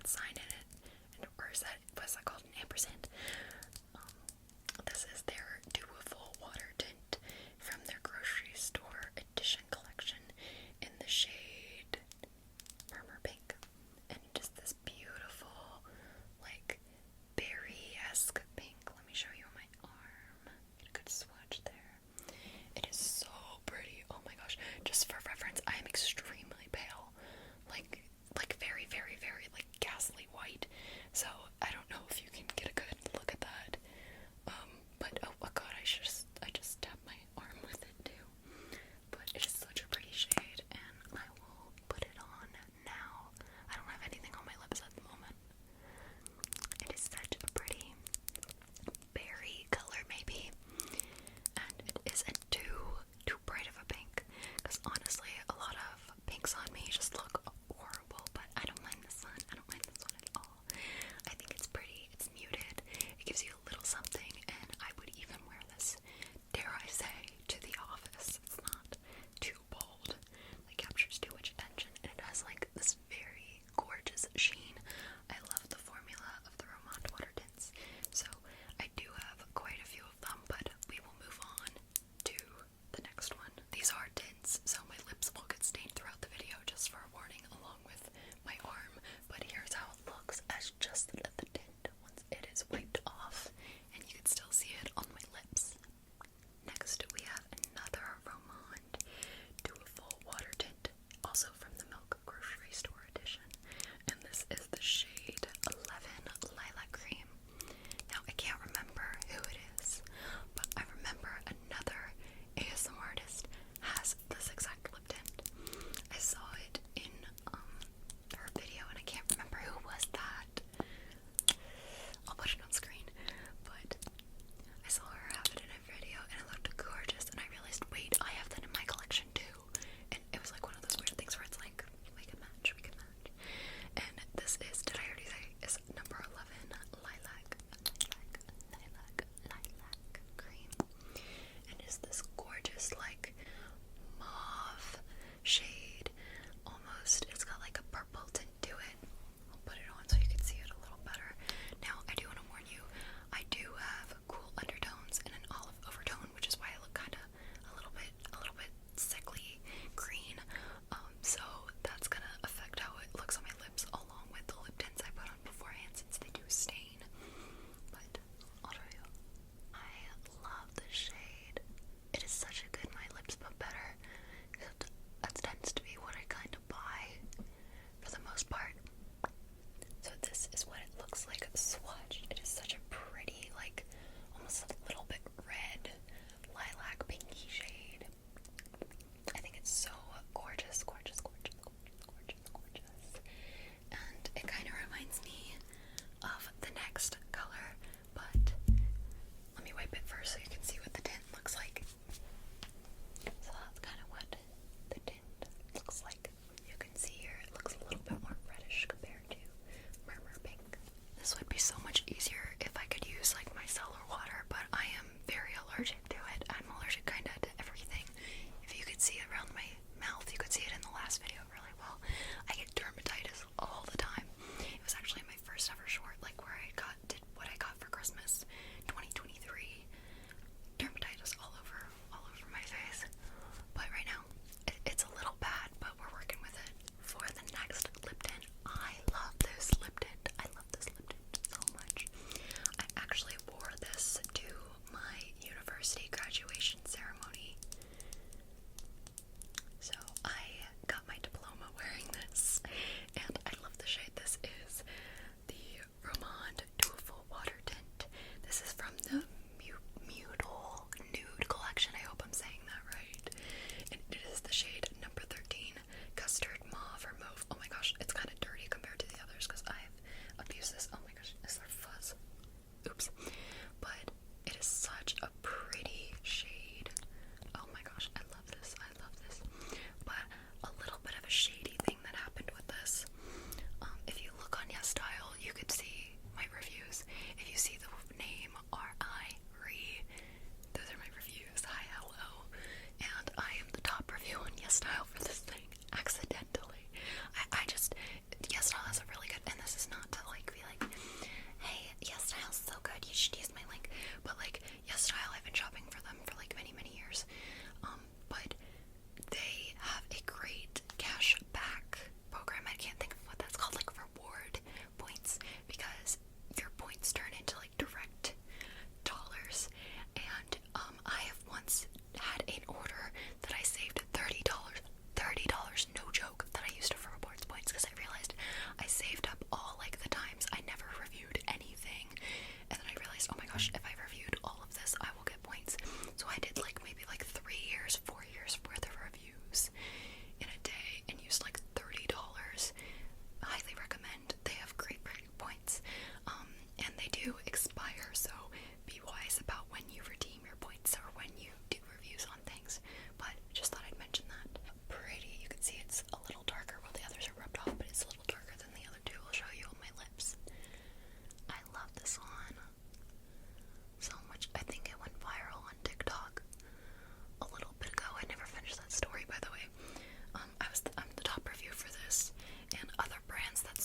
that sign in it, or is that, what's that called, an ampersand? This is their Dewyful water tint from their grocery store edition collection in the shade Murmur Pink, and just this beautiful, like, berry-esque pink. Let me show you on my arm. Get a good swatch there. It is so pretty. Oh my gosh. Just for reference, I am extremely pale. Like very, very, very, like, ghastly white. So, I don't know if you can get a good look at that. But, oh god,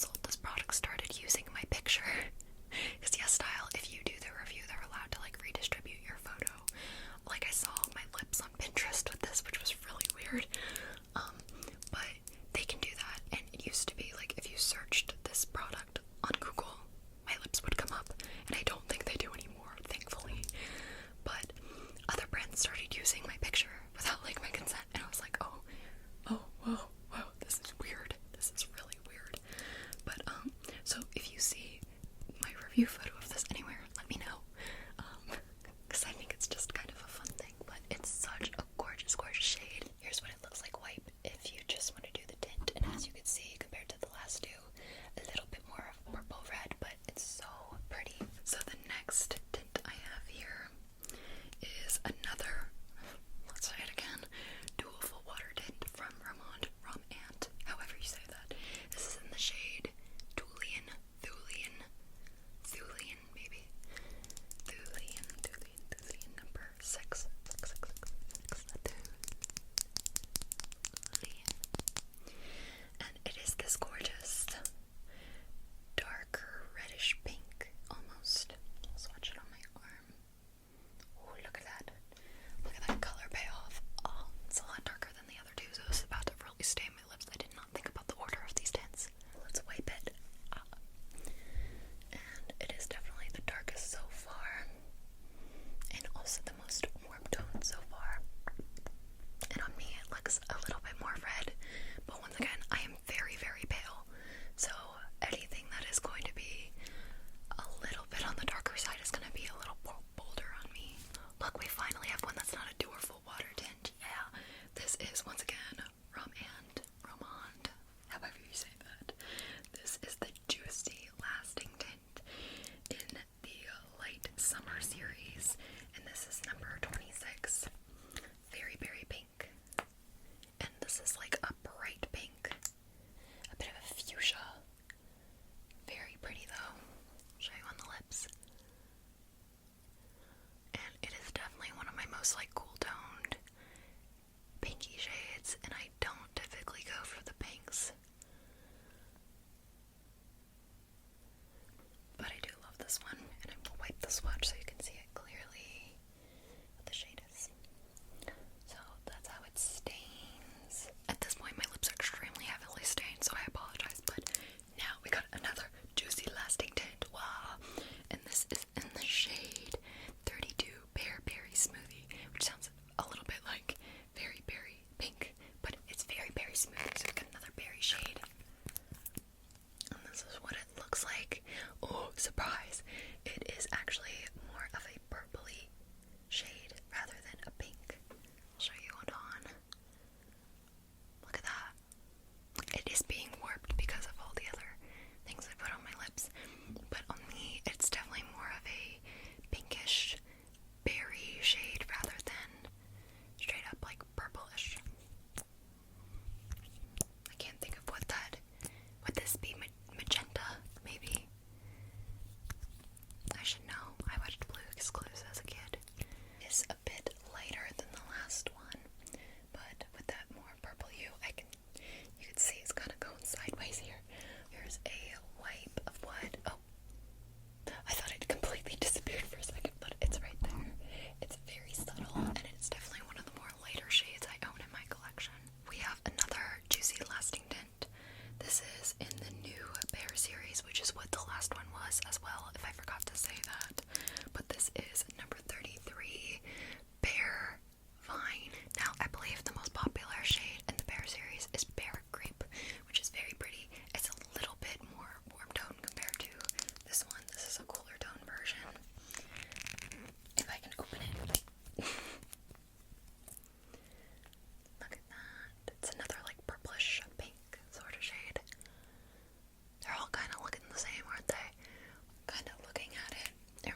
sold this product started using my picture. Because YesStyle, if you do the review, they're allowed to like redistribute your photo. Like I saw my lips on Pinterest with this, which was really weird. But they can do that, and it used to be like if you searched this product on Google, my lips would come up, and I don't think they do anymore, thankfully. But other brands started using my picture without like my consent, and I was like, whoa, this is weird. This is really weird. But so if you see my review photo of this anywhere, let me know. Because I think it's just kind of a fun thing, but it's such a gorgeous, gorgeous shade. Here's what it looks like wipe if you just want to do the tint, and as you can see, compared to the last two, a little bit more of purple red, but it's so pretty. So the next tint I have here is another, let's say it again, Dewyful water tint from Romand, however you say that. This is in the shade Thulian, maybe. Thulian, number 6. And it is this gorgeous, darker reddish pink, almost. I'll swatch it on my arm. Oh, look at that. Look at that color payoff. Oh, it's a lot darker than the other two, so it was about to really stain my lips. I did not think about the order of these tints. Let's wipe it. And it is definitely the darkest so far, and also the most warm tone so far. And on me it looks a little bit more red, but once again, I am very, very pale, so anything that is going to be a little bit on the darker side is going to be a little bolder on me. Look, we finally have one that's not a Dewyful water tint. Yeah, this is once again Romand, however you say that. This is the Juicy Lasting Tint in the Light Summer series, and this is number 26. Very, very pink. And this is like a bright pink, a bit of a fuchsia. Very pretty though. I'll show you on the lips. And it is definitely one of my most like cool toned pinky shades, and I don't typically go for the pinks, but I do love this one, and I will wipe the swatch so you can see it clearly what the shade is. So that's how it stains. At this point my lips are extremely heavily stained, so I apologize, but now we got another Juicy Lasting Tint. Wow. And this is in the shade 32 Peripera Smoothie, which sounds a little bit like very berry pink, but it's very, very smooth, so we got another berry shade. And this is what it looks like. Oh, surprise! It is actually more of a purpley shade rather than a pink. I'll show you it on. Look at that. It is being warped because of all the other things I put on my lips, but on me it's definitely more of a pinkish berry shade rather than straight up like purplish. I can't think of what that would this be, magenta maybe. I should know. I watched Blue Exclusive as a kid. It's a bit lighter than the last one, but with that more purple hue, you can see it's kind of going sideways here. Here's a wipe of what? Oh, I thought it completely disappeared for a second, but it's right there. It's very subtle, and it's definitely one of the more lighter shades I own in my collection. We have another Juicy Lasting Tint. This is in the new Bear series, which is what the last one was as well, if I forgot to say that. But this is number 33, Bear Vine. Now, I believe the most popular shade in the Bear series is Bear Grape, which is very pretty. It's a little bit more warm tone compared to this one. This is a cooler tone version. If I can open it. Look at that. It's another like purplish pink sort of shade. They're all kind of looking the same, aren't they? Kind of looking at it. It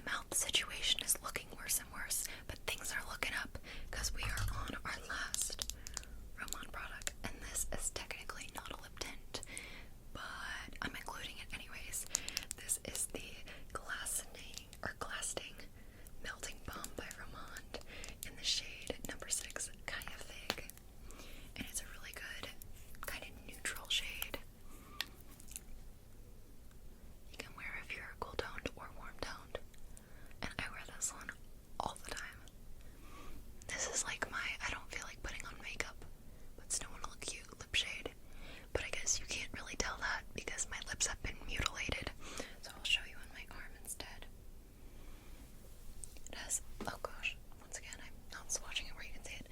mouth situation is looking worse and worse, but things are looking up because we are on our last Romand product, and this is technically not a lip tint, but I'm including it anyways. This is the Glasting Melting Balm by Romand in the shade number 6, Kaya Fig, and it's a really good kind of neutral shade. You can wear if you're cool toned or warm toned, and I wear this one all the time. This is like my I don't feel like putting on makeup but still want to look cute lip shade, but I guess you can't really tell that because my lips have been mutilated, so I'll show you on my arm instead. It has, oh gosh, once again I'm not swatching it where you can see it.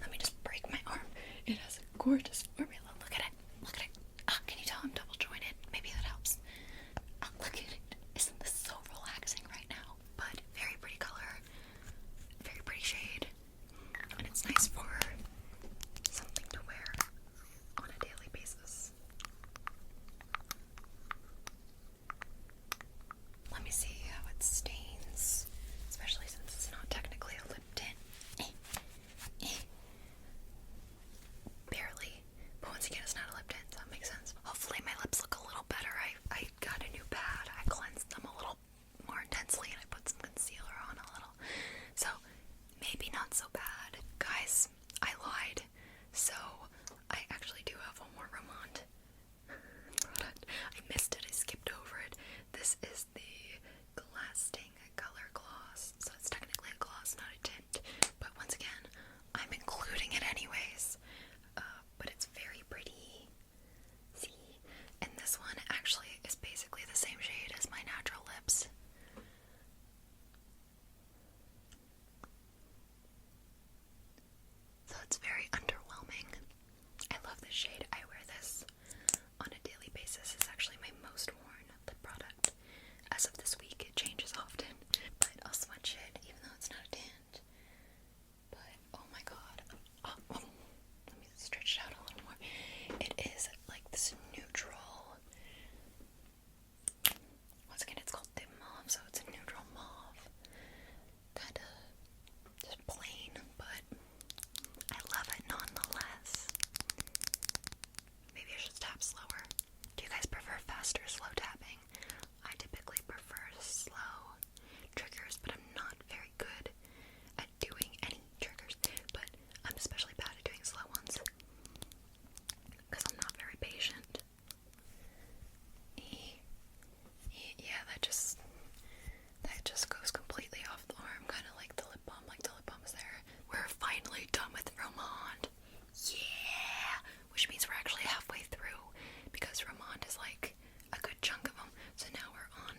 Let me just break my arm. It has a gorgeous formula. Look at it. Look at it. Ah, can you tell I'm double jointed? Maybe that helps. Oh, look at it. Isn't this so relaxing right now? But very pretty color, very pretty shade, and it's nice for something to wear on a daily basis. Let me see how it stains, especially since it's not technically a lip tint. Barely, but once again, it's not a lip tint, so that makes sense. Hopefully my lips look a little better. I got a new pad. I cleansed them a little more intensely, and I put some concealer on a little. So, maybe not so bad. Guys, I lied. So, I actually do have one more Romand product. I missed it. I skipped over it. This is the Glasting Color Gloss. So, it's technically a gloss, not a tint. But once again, I'm including it anyways. But it's very pretty. See? And this one actually is basically the same shade as my natural lips. So it's very underwhelming. I love this shade. I wear this on a daily basis. It's actually my most worn lip product. As of this week, it changes often. But I'll swatch it even though it's not a tint. But oh my god. Oh, let me stretch it out a little more. It is like this neutral. Once again, it's called dim mauve, so it's a neutral mauve. Kinda just plain, but I love it nonetheless. Maybe I should tap slower. Do you guys prefer fast or slow tapping? I typically prefer slow triggers, but I'm not very good at doing any triggers. But I'm especially bad at doing slow ones because I'm not very patient. Yeah, that just goes completely off the arm, kind of like the lip balm is there. We're finally done with Romand. Yeah! Which means we're actually halfway through because Romand is like a good chunk of them. So now we're on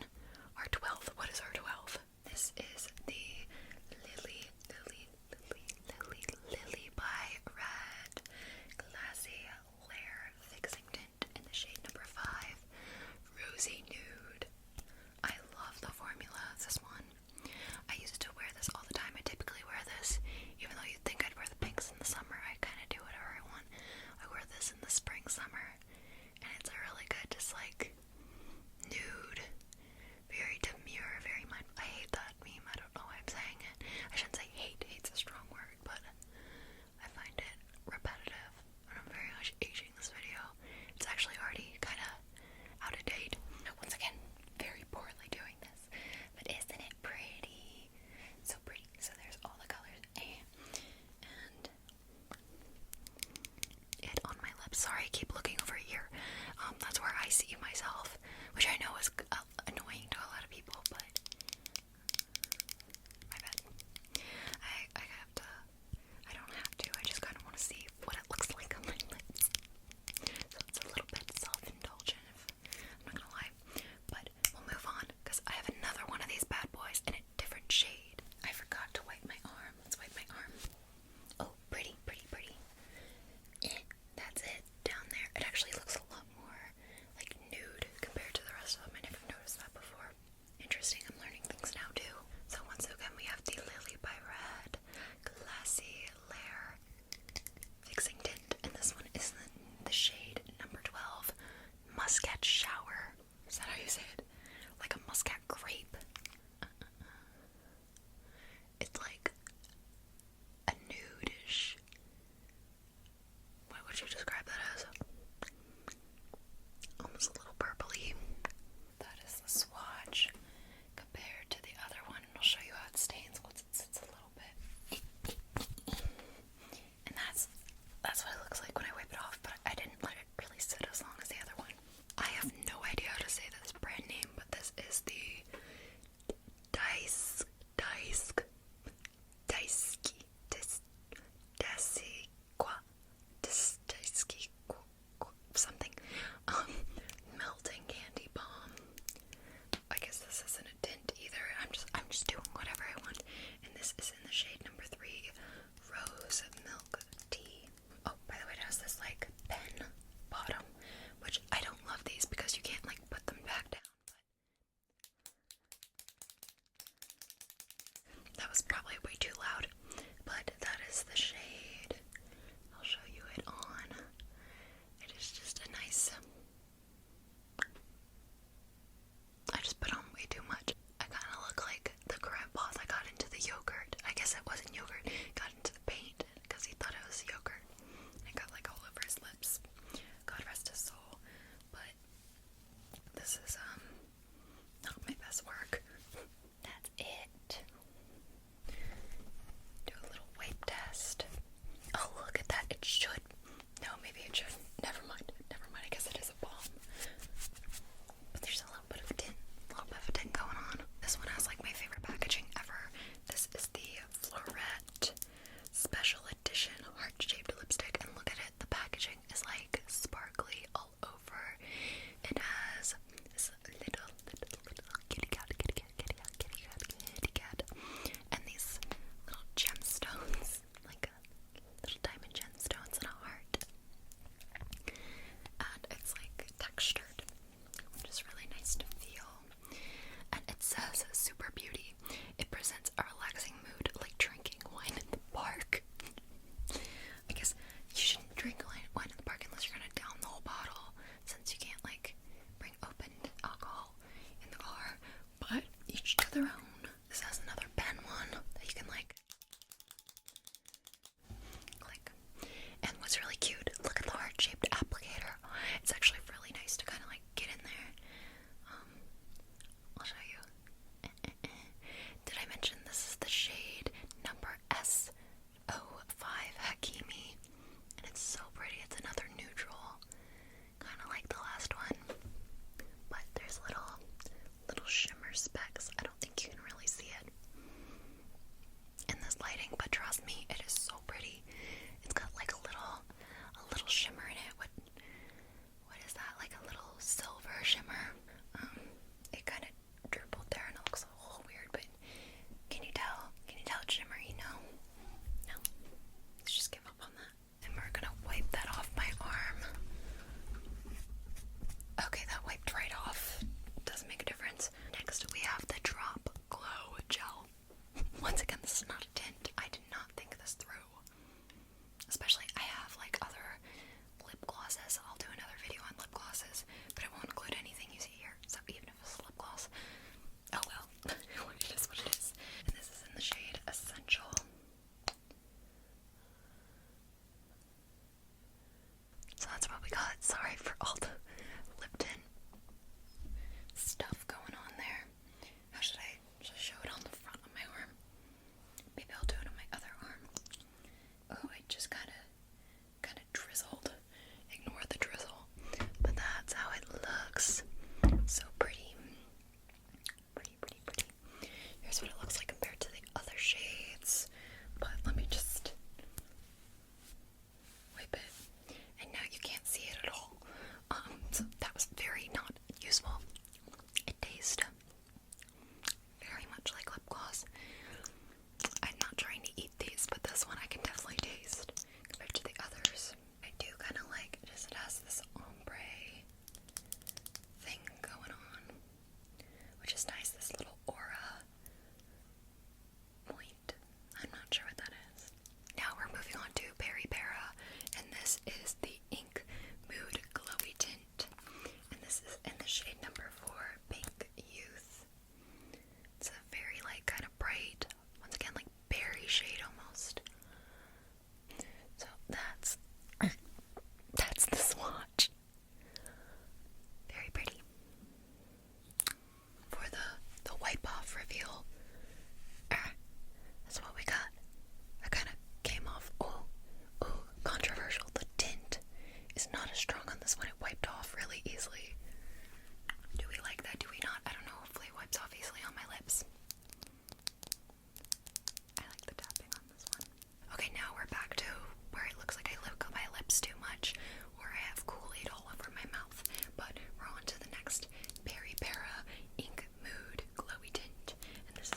our 12th. What is our 12th? This is the Lilybyred Glassy Layer Fixing Tint in the shade number 5, Rosy Nude. I love the formula of this one. I used to wear this all the time. I typically wear this, even though you'd think I'd wear the pinks in the summer. I kind of do whatever I want. I wear this in the spring, summer, and it's a really good, just like, nude, very demure, very mindful. I hate that meme. I don't know why I'm saying it. I shouldn't say hate. Hate's a strong word, but I find it repetitive, and I'm very much aging this video. It's actually already kind of out of date. Once again, very poorly doing this, but isn't it was probably way too loud, but that is the shade. I'll show you it on. It is just a nice, I just put on way too much. I kind of look like the grandpa that got into the yogurt. I guess it wasn't yogurt. Got into the paint because he thought it was yogurt. It got like all over his lips. God rest his soul. But this is not my best work. That's it. Do a little wipe test. Oh, look at that. It should. No, maybe it shouldn't. Never mind. Never mind. I guess it is a balm. But there's a little bit of tint. A little bit of a tint going on. This one has like my favorite packaging ever. This is the FLORTTE Special Edition heart-shaped lipstick. And look at it. The packaging is like sparkly all over. It has this little kitty cat, and these little gemstones, like little diamond gemstones and a heart. And it's like textured, which is really nice to feel. And it says Super Beauty. It presents a relaxing mood like drinking wine in the park. I guess you shouldn't drink wine in the park unless you're gonna down the whole bottle, since you can't like bring opened alcohol in the car. But each to their own. This has another pen one that you can like click. And what's really cute, look at the heart-shaped applicator. It's actually really nice to kind of like get in there. I'll show you. Did I mention this is the shade number S05 Hakimi? And it's so pretty. It's another neutral, kind of like the last one, but there's little shimmer specks. I don't think you can really see it in this lighting, but trust me, it is so pretty. It's got like a little shimmer in it. What is that? Like a little silver shimmer. It kind of dribbled there and it looks a little weird, but can you tell? Can you tell it's shimmery? No? No? Let's just give up on that. And we're gonna wipe that off my arm. Okay, that wiped right off. Doesn't make a difference. Next, we have the Drop Glow Gel. Once again, this is not a tint. I did not think this through. Especially, I have like other lip glosses. I'll do another video on lip glosses, but it won't include anything you see here. So even if it's a lip gloss, oh well. It is what it is. And this is in the shade Essential. So that's what we got. Sorry for all the lip tint stuff going on there. How should I show it on the front of my arm? Maybe I'll do it on my other arm. Oh, I just kind of drizzled. Ignore the drizzle. But that's how it looks. So pretty. Pretty, pretty, pretty. Here's what it looks like compared to the other shades. But let me just wipe it. And now you can't see it at all. So that was very not useful. It tastes very much like lip gloss. I'm not trying to eat these, but this one I can definitely taste compared to the others. I do kind of like it, it has this ombre thing going on, which is nice, this little aura point. I'm not sure what that is. Now we're moving on to Peripera, and this is the Ink Mood Glowy Tint, and this is in the shade number 4, Pink Youth. It's a very like kind of bright, once again like berry shade almost. So that's the swatch. Very pretty. For the wipe off reveal, that's what we got. That kind of came off. Ooh, controversial. The tint is not as strong on this one. It wiped off really easily. Do we like that? Do we not? I don't know. Hopefully it wipes off easily on my lips. I like the tapping on this one. Okay, now we're back to where it looks like I lick my lips too much, or I have Kool-Aid all over my mouth. But we're on to the next Peripera Ink Mood Glowy Tint, and this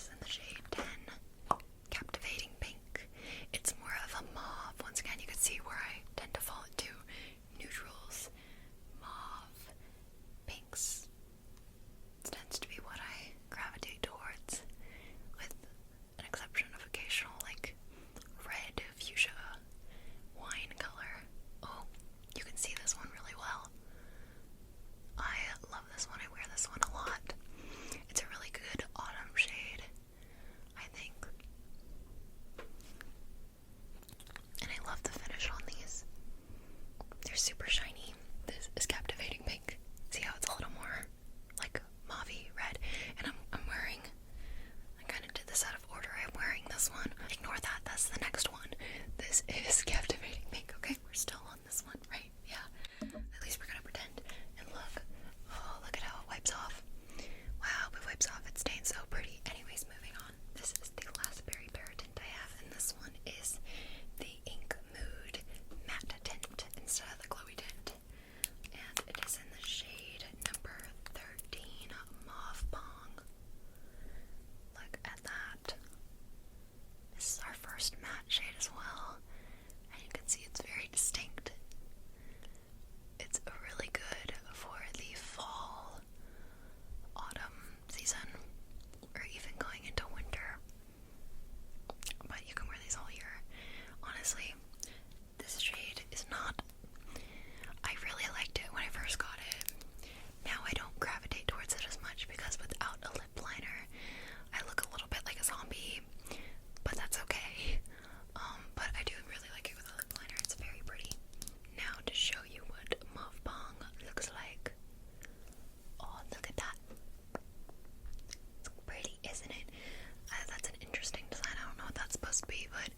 supposed to be, but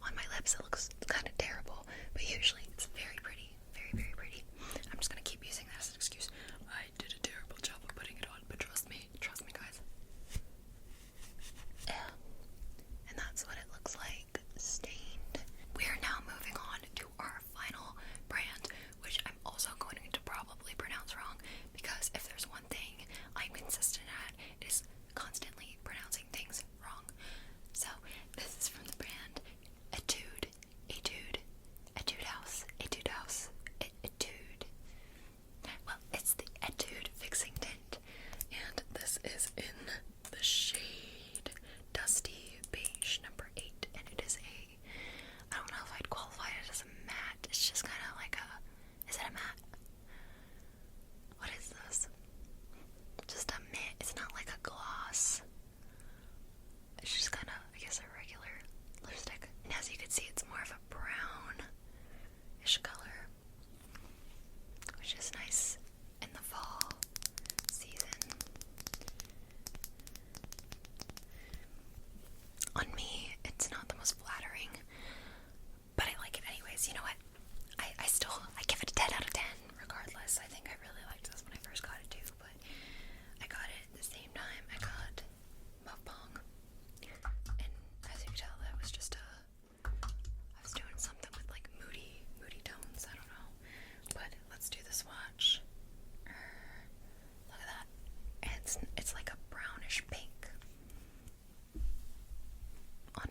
on my lips it looks kind of terrible. But usually it's very pretty, very, very pretty. I'm just gonna keep using that as an excuse. I did a terrible job of putting it on, but trust me guys. Yeah. And that's what it looks like, stained. We are now moving on to our final brand, which I'm also going to probably pronounce wrong, because if there's one thing I'm consistent at, it is constantly pronouncing things wrong. So this is from the brand ETUDE, ETUDE House, ETUDE. Well, it's the ETUDE Fixing Tint, and this is in the shade Dusty Beige number 8, and it is I don't know if I'd qualify it as a matte. It's just kind of like is it a matte? What is this? Just a matte. It's not like a gloss. It's just kind of, I guess, a regular lipstick. And as you can see, it's more of a brownish color, which is nice in the fall season. On me, it's not the most flattering, but I like it anyways. You know what? I give it a 10 out of 10 regardless. I think I really liked this when I first got it too, but I got it at the same time I got Mauve Pong. And as you can tell, that was just I was doing something with like moody tones, I don't know. But let's do the swatch. Look at that. And it's like a brownish pink on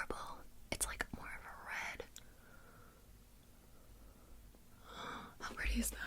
adorable. It's like more of a red. How pretty is that?